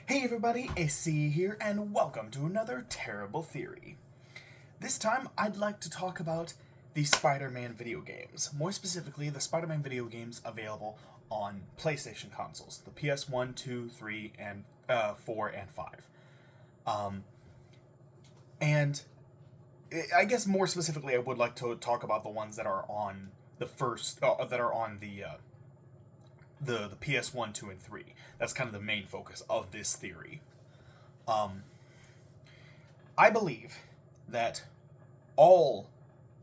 Hey everybody, AC here, and welcome to another Terrible Theory. This time, I'd like to talk about the Spider-Man video games. More specifically, the Spider-Man video games available on PlayStation consoles, the PS1, 2, 3, and 4, and 5. Um, and I guess more specifically, I would like to talk about the ones that are on the PS1, 2, and 3. That's kind of the main focus of this theory. Um, I believe that all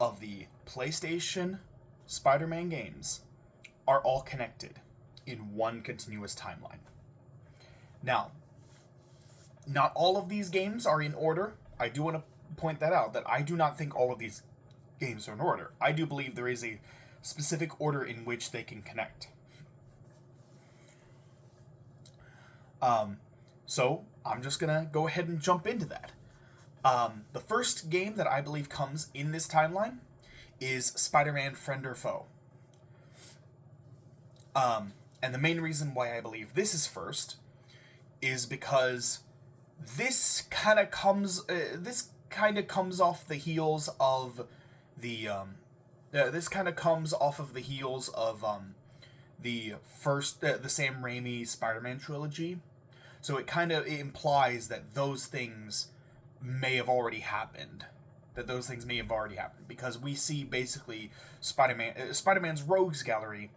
of the PlayStation Spider Man games are all connected in one continuous timeline. Now, not all of these games are in order. I do want to point that out, that I do not think all of these games are in order. I do believe there is a specific order in which they can connect. So I'm just gonna go ahead and jump into that. The first game that I believe comes in this timeline is Spider-Man Friend or Foe. And the main reason why I believe this is first is because this kind of comes off the heels of the the Sam Raimi Spider-Man trilogy. So it kind of implies that those things may have already happened. Because we see basically Spider-Man's Rogues Gallery.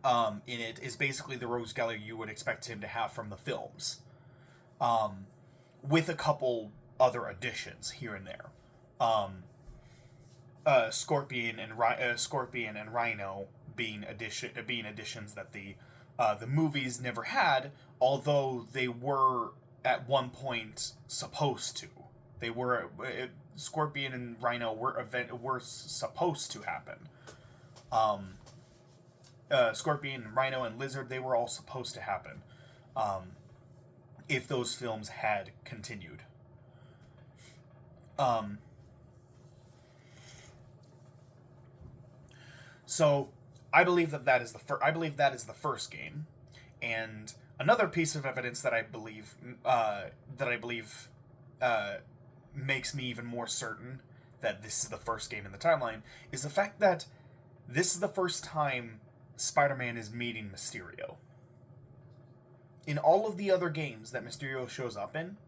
In it is basically the Rogues Gallery you would expect him to have from the films, with a couple other additions here and there. Scorpion and Rhino being additions that the movies never had, although they were at one point supposed to. They were Scorpion and Rhino were supposed to happen. Scorpion, Rhino, and Lizard, they were all supposed to happen, if those films had continued. So I believe that is the first game, and another piece of evidence that I believe makes me even more certain that this is the first game in the timeline is the fact that this is the first time Spider-Man is meeting Mysterio. In all of the other games that Mysterio shows up in,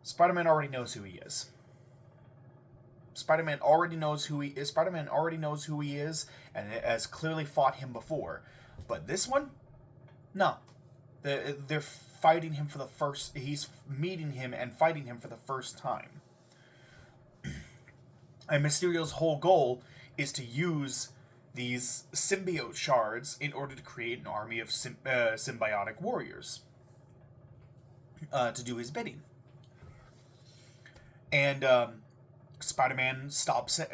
Spider-Man already knows who he is. Spider-Man already knows who he is, and has clearly fought him before. But this one, no. They're fighting him for the first. He's meeting him and fighting him for the first time. And Mysterio's whole goal is to use these symbiote shards in order to create an army of symbiotic warriors to do his bidding. And Spider-Man stops him.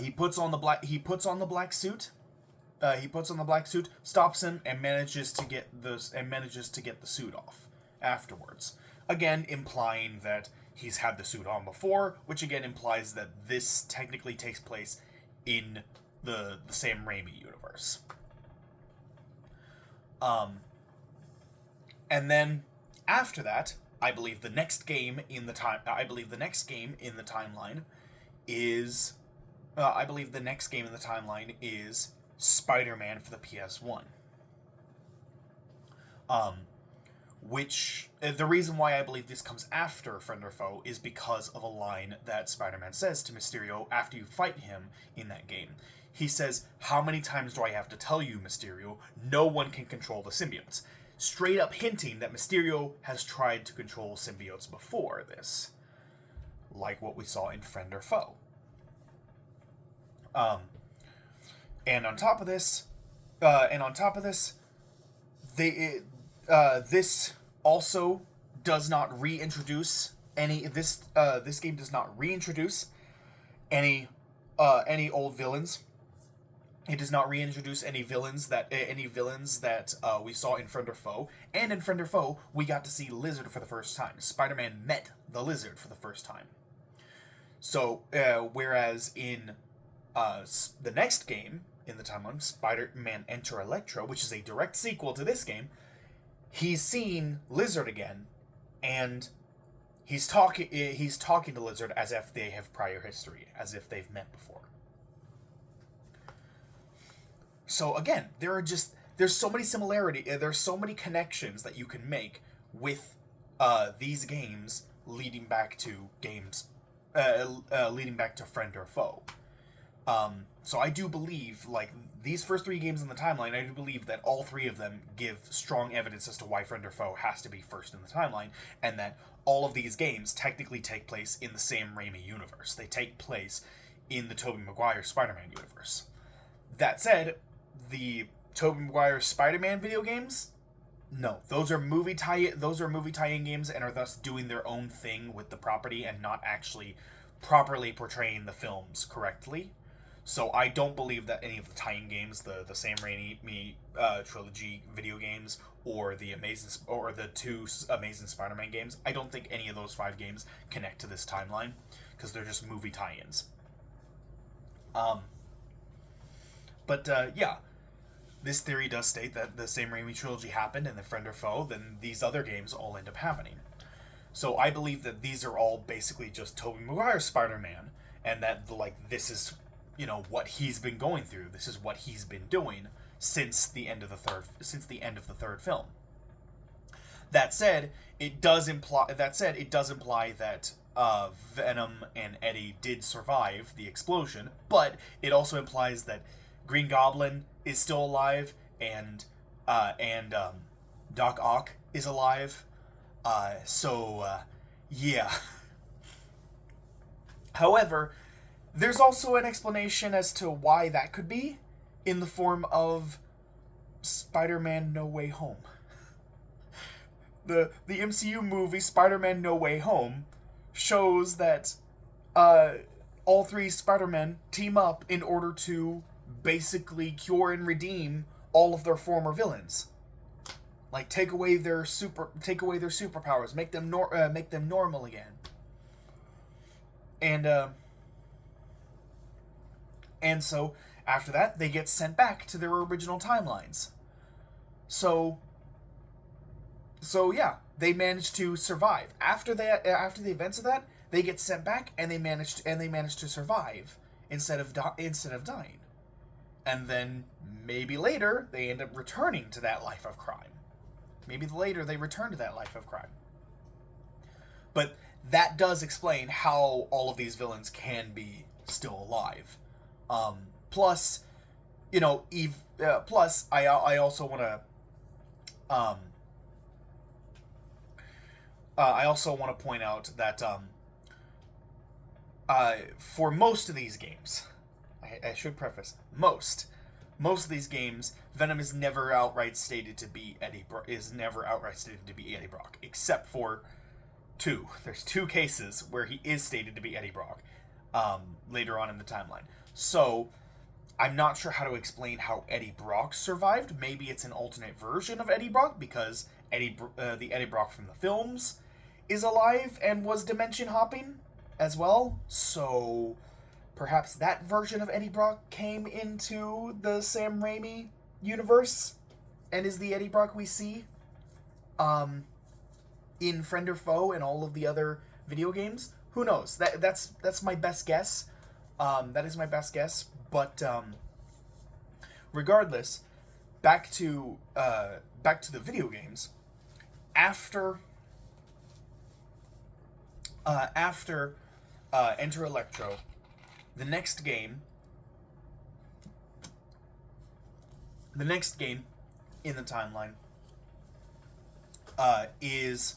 He puts on the black suit. Stops him, and manages to get the suit off afterwards. Again, implying that he's had the suit on before, which again implies that this technically takes place in the Sam Raimi universe. And then after that, I believe the next game in the timeline is Spider-Man for the PS1. Which the reason why I believe this comes after Friend or Foe is because of a line that Spider-Man says to Mysterio after you fight him in that game. He says, "How many times do I have to tell you, Mysterio? No one can control the symbiotes." Straight up hinting that Mysterio has tried to control symbiotes before this, like what we saw in Friend or Foe. And on top of this, this also does not reintroduce any. This game does not reintroduce any old villains. It does not reintroduce any villains that we saw in Friend or Foe. And in Friend or Foe, we got to see Lizard for the first time. Spider-Man met the Lizard for the first time. So, whereas in the next game in the timeline, Spider-Man Enter Electro, which is a direct sequel to this game, he's seen Lizard again, and he's talking to Lizard as if they have prior history, as if they've met before. So again, there's so many there's so many connections that you can make with these games leading back to Friend or Foe. So I do believe, like, these first 3 games in the timeline, I do believe that all 3 of them give strong evidence as to why Friend or Foe has to be first in the timeline, and that all of these games technically take place in the Sam Raimi universe. They take place in the Tobey Maguire Spider-Man universe. That said, the Tobey Maguire Spider-Man video games, no, those are movie tie-in games, and are thus doing their own thing with the property and not actually properly portraying the films correctly. So I don't believe that any of the tie-in games, the Sam Raimi trilogy video games, or the 2 Amazing Spider-Man games, I don't think any of those 5 games connect to this timeline, because they're just movie tie-ins. Yeah, this theory does state that the Sam Raimi trilogy happened, and the Friend or Foe, then these other games all end up happening. So I believe that these are all basically just Tobey Maguire's Spider-Man, and that, like, this is, what he's been going through. This is what he's been doing since the end of the third film. That said, it does imply that Venom and Eddie did survive the explosion, but it also implies that Green Goblin is still alive, and Doc Ock is alive. Yeah. However, there's also an explanation as to why that could be, in the form of Spider-Man No Way Home. The MCU movie Spider-Man No Way Home shows that all 3 Spider-Men team up in order to basically cure and redeem all of their former villains. Like, take away their superpowers, make them normal again. And so after that, they get sent back to their original timelines. So yeah, they manage to survive. After the events of that, they get sent back, and they manage to survive instead of dying. And then maybe later they end up returning to that life of crime. Maybe later they return to that life of crime. But that does explain how all of these villains can be still alive. Plus, I also want to point out that for most of these games, I should preface, most of these games, Venom is never outright stated to be Eddie Brock, except for 2. There's 2 cases where he is stated to be Eddie Brock later on in the timeline. So I'm not sure how to explain how Eddie Brock survived. Maybe it's an alternate version of Eddie Brock, because the Eddie Brock from the films is alive and was dimension hopping as well. So perhaps that version of Eddie Brock came into the Sam Raimi universe and is the Eddie Brock we see in Friend or Foe and all of the other video games. Who knows? That's my best guess. That is my best guess. But regardless, back to the video games. After Enter Electro, the next game in the timeline is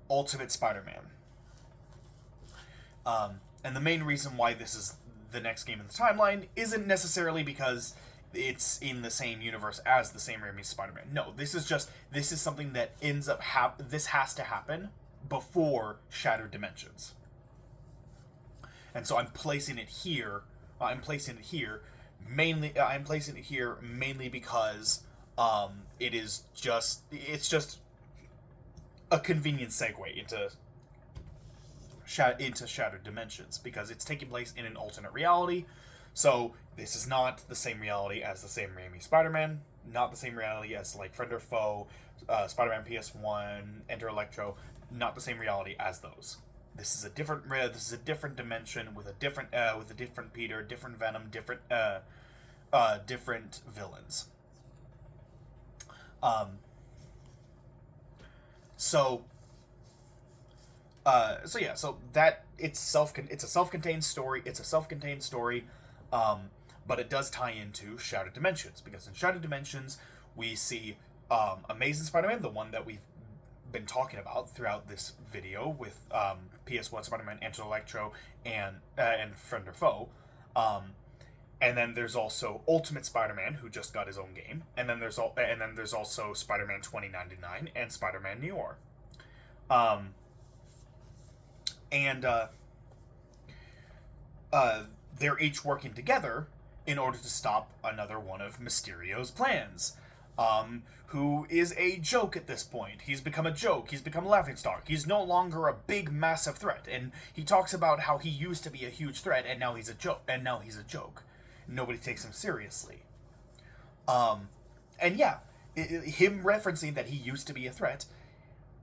Ultimate Spider-Man. And the main reason why this is the next game in the timeline isn't necessarily because it's in the same universe as the Sam Raimi Spider-Man. No, this is something that ends up this has to happen before Shattered Dimensions. And so I'm placing it here mainly because it's just a convenient segue into Shattered Dimensions, because it's taking place in an alternate reality. So this is not the same reality as the Sam Raimi Spider-Man, not the same reality as like Friend or Foe, Spider-Man PS1, Enter Electro, not the same reality as those. This is a different dimension with a different Peter, different Venom, different villains. Um, so so that it's a self-contained story. It's a self-contained story, but it does tie into Shattered Dimensions, because in Shattered Dimensions we see Amazing Spider-Man, the one that we've been talking about throughout this video with PS1 Spider-Man, Enter Electro, and Friend or Foe. And then there's also Ultimate Spider-Man, who just got his own game, and then there's also Spider-Man 2099 and Spider-Man Noir. They're each working together in order to stop another one of Mysterio's plans. Who is a joke at this point. He's become a joke. He's become a laughingstock. He's no longer a big, massive threat. And he talks about how he used to be a huge threat, and now he's a joke. Nobody takes him seriously. And yeah, him referencing that he used to be a threat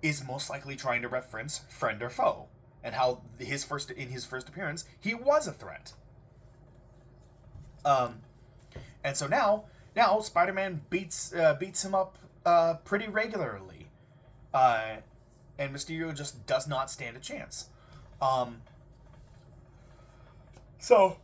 is most likely trying to reference Friend or Foe, and how in his first appearance he was a threat. And so now Spider-Man beats him up pretty regularly, and Mysterio just does not stand a chance. So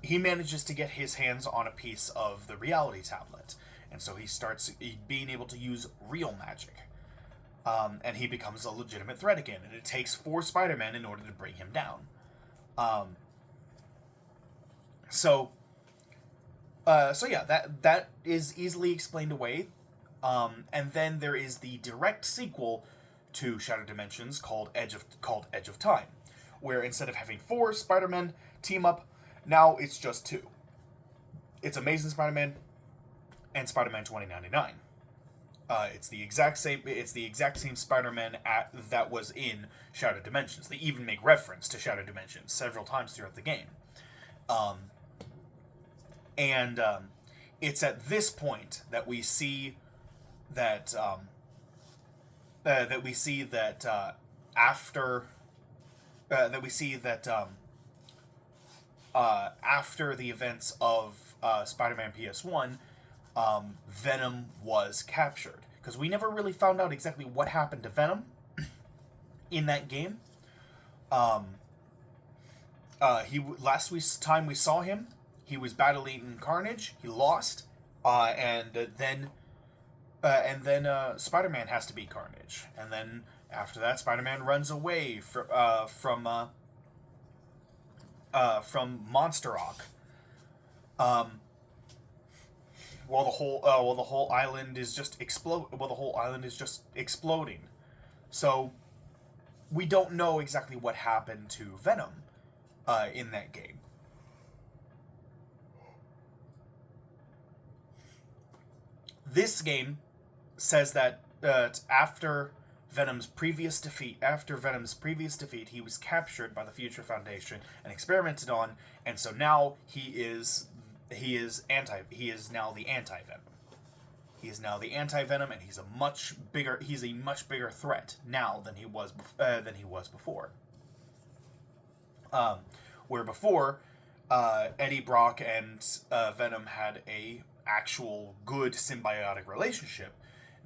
he manages to get his hands on a piece of the reality tablet, and so he starts being able to use real magic. And he becomes a legitimate threat again, and it takes 4 Spider-Men in order to bring him down. So yeah, that is easily explained away. And then there is the direct sequel to Shattered Dimensions called Edge of Time, where instead of having 4 Spider-Men team up, now it's just 2. It's Amazing Spider-Man and Spider-Man 2099. It's the exact same Spider-Man that was in Shattered Dimensions. They even make reference to Shattered Dimensions several times throughout the game. It's at this point that we see that after the events of Spider-Man PS1, Venom was captured, because we never really found out exactly what happened to Venom in that game. Time we saw him, he was battling Carnage. He lost, and then Spider-Man has to beat Carnage, and then after that, Spider-Man runs away from Monster Rock. While the whole island is just exploding. So we don't know exactly what happened to Venom in that game. This game says that after Venom's previous defeat, he was captured by the Future Foundation and experimented on, and so now he is now the anti-Venom. He is now the anti-Venom, and he's a much bigger threat now than he was before. Where before, Eddie Brock and Venom had a actual good symbiotic relationship.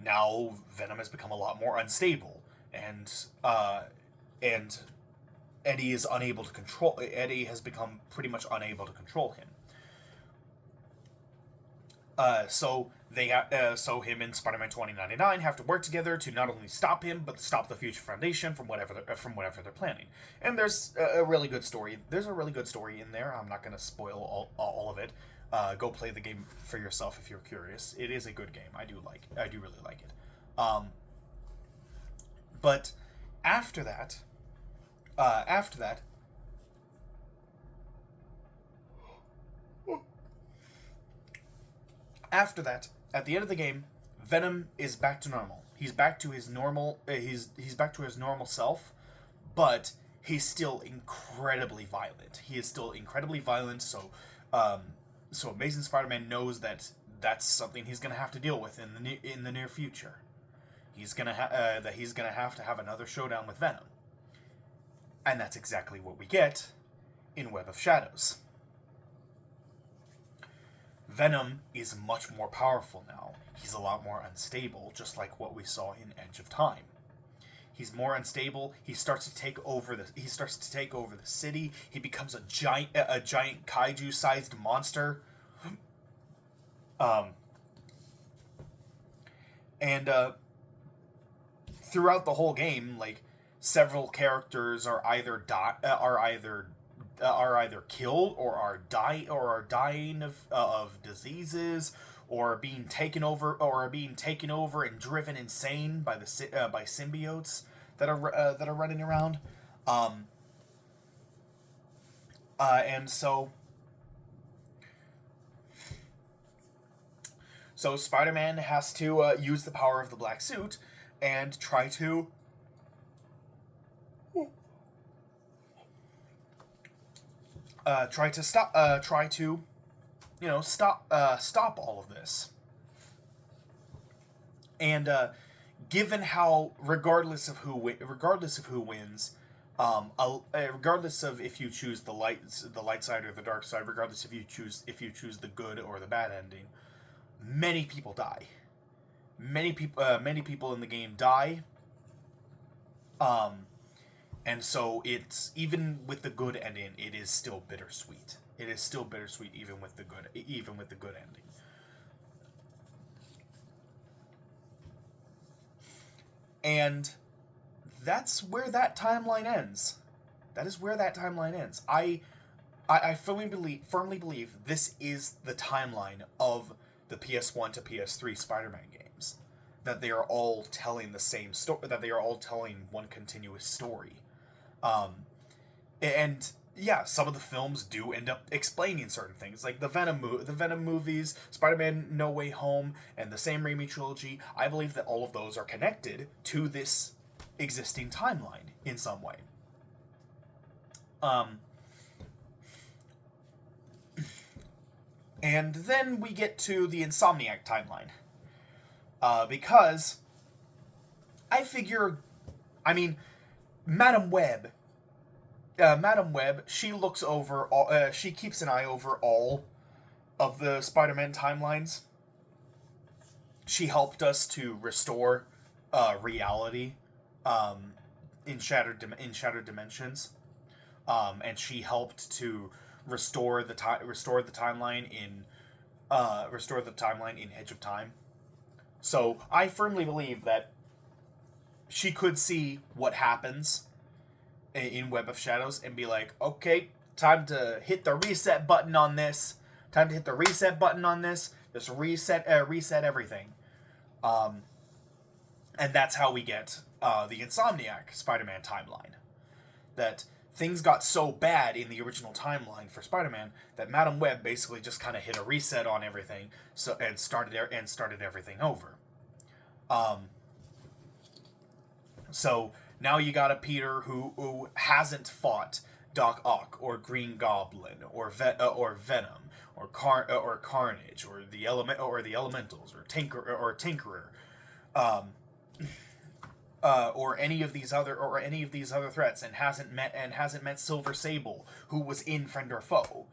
Now Venom has become a lot more unstable, and Eddie has become pretty much unable to control him. So him and Spider-Man 2099 have to work together to not only stop him, but stop the Future Foundation from whatever they're planning. And there's a really good story. There's a really good story in there. I'm not going to spoil all of it. Go play the game for yourself if you're curious. It is a good game. I do really like it. But after that, After that, at the end of the game, Venom is back to normal. He's back to his normal. He's back to his normal self, but he's still incredibly violent. He is still incredibly violent. So Amazing Spider-Man knows that that's something he's gonna have to deal with in the near future. He's gonna have to have another showdown with Venom, and that's exactly what we get in Web of Shadows. Venom is much more powerful now. He's a lot more unstable, just like what we saw in Edge of Time. He's more unstable. He starts to take over the city. He becomes a giant kaiju-sized monster. And throughout the whole game, like, several characters are either killed or are dying of diseases, or being taken over and driven insane by by symbiotes that are running around. And so Spider-Man has to use the power of the black suit and try to stop all of this. And given how, regardless of who wins, regardless of if you choose the light side or the dark side, regardless if you choose the good or the bad ending, many people die. Many people in the game die. And so it's, even with the good ending, it is still bittersweet. It is still bittersweet even with the good ending. And that's where that timeline ends. That is where that timeline ends. I firmly believe this is the timeline of the PS1 to PS3 Spider-Man games. That they are all telling the same story. That they are all telling one continuous story. And yeah, some of the films do end up explaining certain things, like the Venom movies, Spider-Man No Way Home, and the Sam Raimi trilogy. I believe that all of those are connected to this existing timeline in some way. And then we get to the Insomniac timeline. Because I figure, Madam Web, she looks over she keeps an eye over all of the Spider-Man timelines. She helped us to restore reality in Shattered Dimensions. And she helped to restore the timeline in Edge of Time. So I firmly believe that she could see what happens in Web of Shadows and be like, okay, time to hit the reset button on this. Just reset everything. And that's how we get the Insomniac Spider-Man timeline. That things got so bad in the original timeline for Spider-Man that Madam Web basically just kind of hit a reset on everything, and started everything over. So now you got a Peter who hasn't fought Doc Ock or Green Goblin or Venom or Carnage or the Elementals or Tinkerer. Or any of these other threats, and hasn't met Silver Sable, who was in Friend or Foe.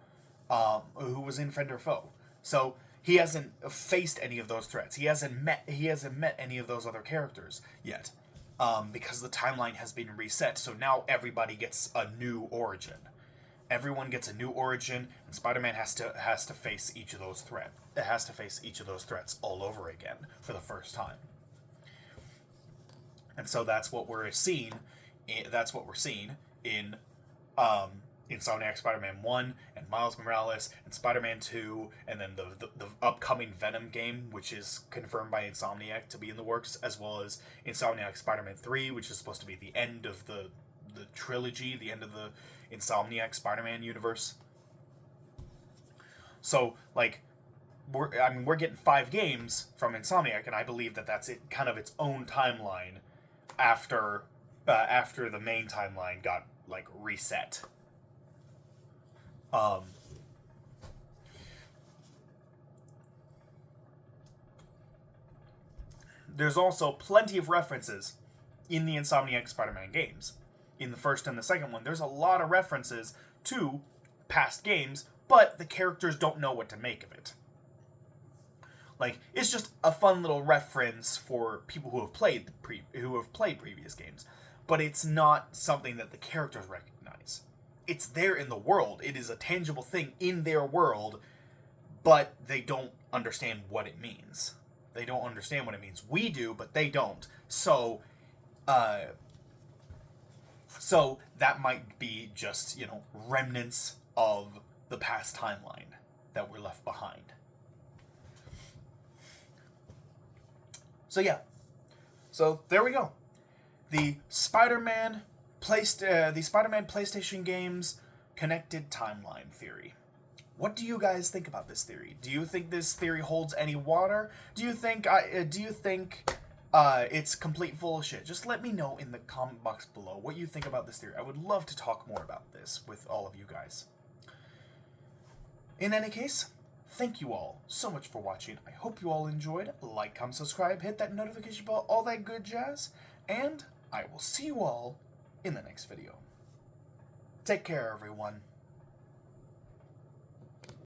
So he hasn't faced any of those threats. He hasn't met any of those other characters yet, because the timeline has been reset. So now everybody gets a new origin. Everyone gets a new origin, and Spider-Man has to face each of those threats. It has to face each of those threats all over again for the first time. And so that's what we're seeing. That's what we're seeing in Insomniac Spider-Man 1 and Miles Morales and Spider-Man 2, and then the upcoming Venom game, which is confirmed by Insomniac to be in the works, as well as Insomniac Spider-Man 3, which is supposed to be the end of the trilogy, the end of the Insomniac Spider-Man universe. So, like, we're getting 5 games from Insomniac, and I believe that that's it, kind of its own timeline after the main timeline got like reset. There's also plenty of references in the Insomniac Spider-Man games. In the first and the second one, there's a lot of references to past games, but the characters don't know what to make of it. Like, it's just a fun little reference for people who have played previous games, but it's not something that the characters recognize. It's there in the world. It is a tangible thing in their world, but they don't understand what it means. They don't understand what it means. We do, but they don't. So that might be just, remnants of the past timeline that were left behind. So yeah. So there we go. The Spider-Man PlayStation games connected timeline theory. What do you guys think about this theory? Do you think this theory holds any water? Do you think it's complete bullshit? Just let me know in the comment box below what you think about this theory. I would love to talk more about this with all of you guys. In any case, thank you all so much for watching. I hope you all enjoyed. Like, comment, subscribe, hit that notification bell, all that good jazz. And I will see you all in the next video. Take care, everyone.